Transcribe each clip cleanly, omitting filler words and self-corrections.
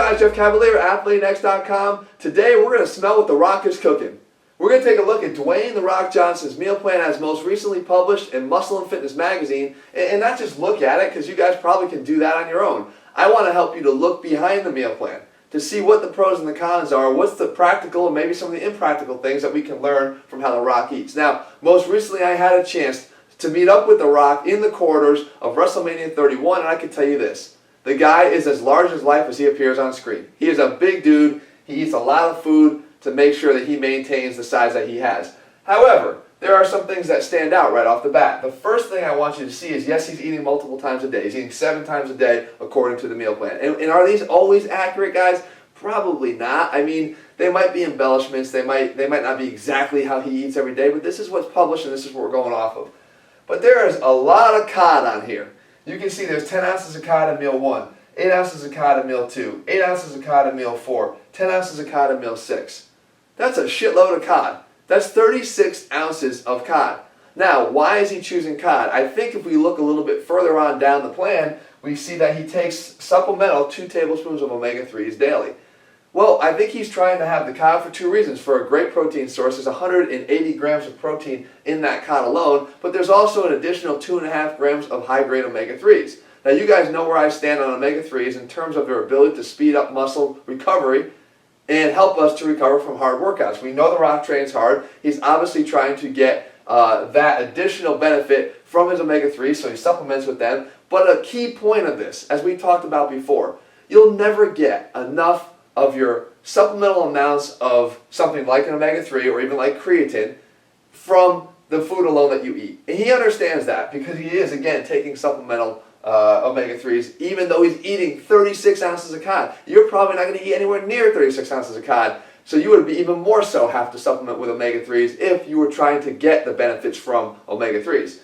guys, Jeff Cavalier, ATHLEAN-X.com. Today we're going to smell what The Rock is cooking. We're going to take a look at Dwayne "The Rock" Johnson's meal plan as most recently published in Muscle and Fitness magazine, and not just look at it, because you guys probably can do that on your own. I want to help you to look behind the meal plan, to see what the pros and the cons are, what's the practical and maybe some of the impractical things that we can learn from how The Rock eats. Now, most recently I had a chance to meet up with The Rock in the corridors of WrestleMania 31, and I can tell you this. The guy is as large as life as he appears on screen. He is a big dude. He eats a lot of food to make sure that he maintains the size that he has. However, there are some things that stand out right off the bat. The first thing I want you to see is, yes, he's eating multiple times a day. He's eating 7 times a day according to the meal plan. And are these always accurate, guys? Probably not. I mean, they might be embellishments. They might not be exactly how he eats every day, but this is what's published and this is what we're going off of. But there is a lot of cod on here. You can see there's 10 ounces of cod in meal 1, 8 ounces of cod in meal 2, 8 ounces of cod in meal 4, 10 ounces of cod in meal 6. That's a shitload of cod. That's 36 ounces of cod. Now, why is he choosing cod? I think if we look a little bit further on down the plan, we see that he takes supplemental 2 tablespoons of omega-3s daily. Well, I think he's trying to have the cod for 2 reasons. For a great protein source, there's 180 grams of protein in that cod alone, but there's also an additional 2.5 grams of high-grade omega-3s. Now, you guys know where I stand on omega-3s in terms of their ability to speed up muscle recovery and help us to recover from hard workouts. We know The Rock trains hard. He's obviously trying to get that additional benefit from his omega-3s, so he supplements with them. But a key point of this, as we talked about before, you'll never get enough of your supplemental amounts of something like an omega-3 or even like creatine from the food alone that you eat. And he understands that because he is, again, taking supplemental omega-3s, even though he's eating 36 ounces of cod. You're probably not going to eat anywhere near 36 ounces of cod, so you would be even more so have to supplement with omega-3s if you were trying to get the benefits from omega-3s.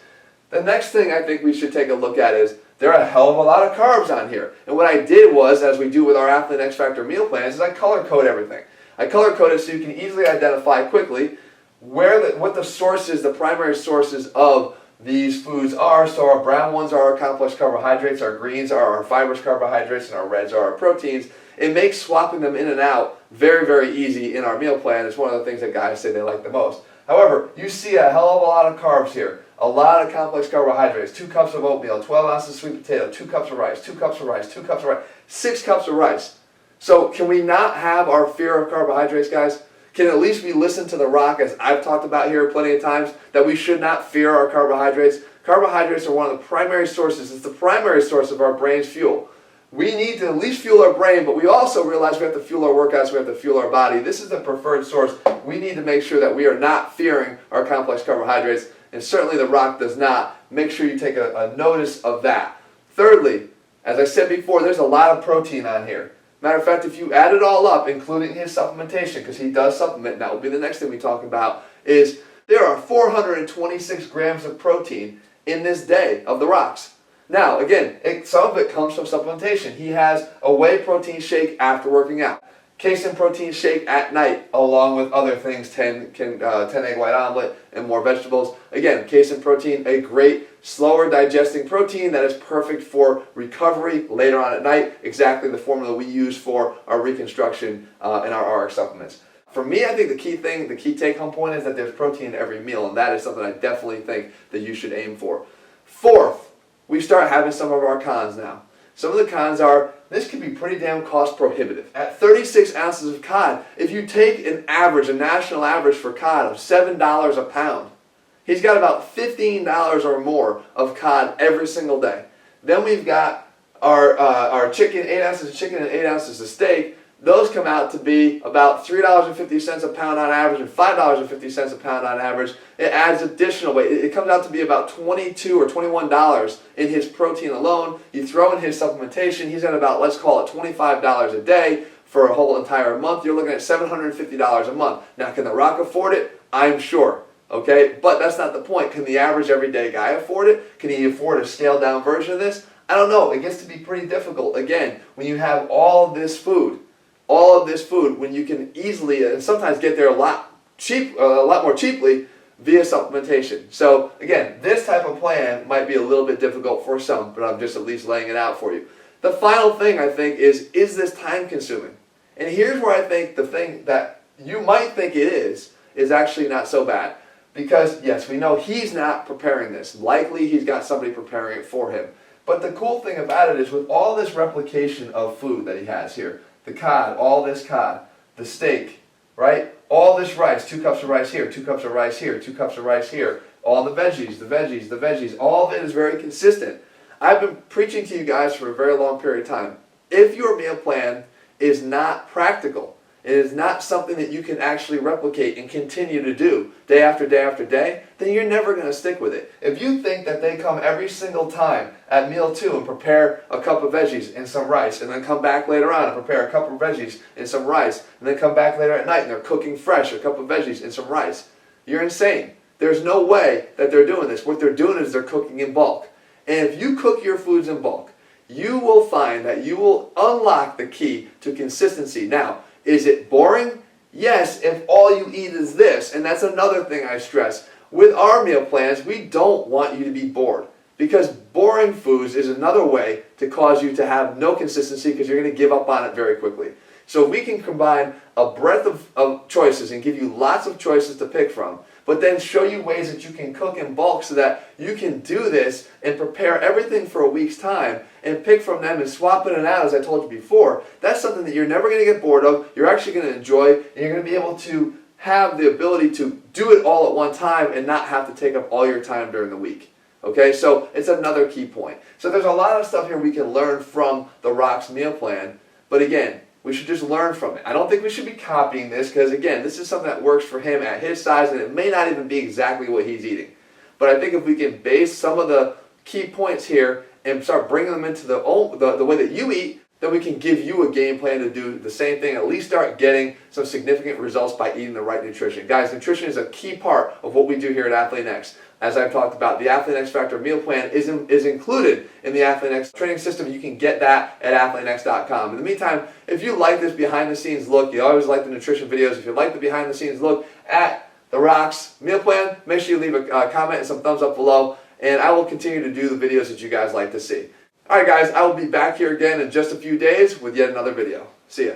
The next thing I think we should take a look at is there are a hell of a lot of carbs on here. And what I did was, as we do with our ATHLEAN-X Factor meal plans, is I color code everything. I color code it so you can easily identify quickly what the sources, the primary sources of these foods are. So our brown ones are our complex carbohydrates, our greens are our fibrous carbohydrates, and our reds are our proteins. It makes swapping them in and out very, very easy in our meal plan. It's one of the things that guys say they like the most. However, you see a hell of a lot of carbs here. A lot of complex carbohydrates, 2 cups of oatmeal, 12 ounces of sweet potato, 2 cups of rice, 2 cups of rice, 2 cups of rice, 6 cups of rice. So can we not have our fear of carbohydrates, guys? Can at least we listen to The Rock, as I've talked about here plenty of times, that we should not fear our carbohydrates? Carbohydrates are one of the primary sources. It's the primary source of our brain's fuel. We need to at least fuel our brain, but we also realize we have to fuel our workouts, we have to fuel our body. This is the preferred source. We need to make sure that we are not fearing our complex carbohydrates, and certainly The Rock does not. Make sure you take a notice of that. Thirdly, as I said before, there's a lot of protein on here. Matter of fact, if you add it all up, including his supplementation, because he does supplement, and that will be the next thing we talk about, is there are 426 grams of protein in this day of The Rock's. Now, again, some of it comes from supplementation. He has a whey protein shake after working out, casein protein shake at night, along with other things, 10 egg white omelet and more vegetables. Again, casein protein, a great, slower digesting protein that is perfect for recovery later on at night. Exactly the formula we use for our reconstruction and our RX supplements. For me, I think the key take-home point is that there's protein in every meal, and that is something I definitely think that you should aim for. Fourth, we start having some of our cons now. Some of the cons are, this can be pretty damn cost prohibitive. At 36 ounces of cod, if you take an average, a national average for cod of $7 a pound, he's got about $15 or more of cod every single day. Then we've got our chicken, 8 ounces of chicken and 8 ounces of steak. Those come out to be about $3.50 a pound on average and $5.50 a pound on average. It adds additional weight. It comes out to be about $22 or $21 in his protein alone. You throw in his supplementation, he's at about, let's call it $25 a day for a whole entire month. You're looking at $750 a month. Now, can The Rock afford it? I'm sure. Okay, but that's not the point. Can the average everyday guy afford it? Can he afford a scaled down version of this? I don't know. It gets to be pretty difficult. Again, when you have all of this food, when you can easily and sometimes get there a lot more cheaply via supplementation. So again, this type of plan might be a little bit difficult for some, but I'm just at least laying it out for you. The final thing I think is this time consuming? And here's where I think the thing that you might think it is actually not so bad. Because yes, we know he's not preparing this. Likely he's got somebody preparing it for him. But the cool thing about it is with all this replication of food that he has here, the cod, all this cod, the steak, right? All this rice, 2 cups of rice here, 2 cups of rice here, 2 cups of rice here, all the veggies, all of it is very consistent. I've been preaching to you guys for a very long period of time. If your meal plan is not practical, it is not something that you can actually replicate and continue to do day after day after day, then you're never going to stick with it. If you think that they come every single time at meal 2 and prepare a cup of veggies and some rice, and then come back later on and prepare a cup of veggies and some rice, and then come back later at night and they're cooking fresh a cup of veggies and some rice, you're insane. There's no way that they're doing this. What they're doing is they're cooking in bulk. And if you cook your foods in bulk, you will find that you will unlock the key to consistency. Now, is it boring? Yes, if all you eat is this. And that's another thing I stress. With our meal plans, we don't want you to be bored. Because boring foods is another way to cause you to have no consistency because you're going to give up on it very quickly. So if we can combine a breadth of choices and give you lots of choices to pick from, but then show you ways that you can cook in bulk so that you can do this and prepare everything for a week's time and pick from them and swap it out, as I told you before, that's something that you're never going to get bored of, you're actually going to enjoy, and you're going to be able to have the ability to do it all at one time and not have to take up all your time during the week. Okay, so it's another key point. So there's a lot of stuff here we can learn from The Rock's meal plan, but again, we should just learn from it. I don't think we should be copying this because, again, this is something that works for him at his size and it may not even be exactly what he's eating. But I think if we can base some of the key points here and start bringing them into the way that you eat, then we can give you a game plan to do the same thing, at least start getting some significant results by eating the right nutrition. Guys, nutrition is a key part of what we do here at ATHLEAN-X. As I've talked about, the ATHLEAN-X Factor meal plan is included in the ATHLEAN-X training system. You can get that at ATHLEAN-X.com. In the meantime, if you like this behind-the-scenes look, you always like the nutrition videos, if you like the behind-the-scenes look at The Rock's meal plan, make sure you leave a comment and some thumbs up below, and I will continue to do the videos that you guys like to see. Alright guys, I will be back here again in just a few days with yet another video. See ya.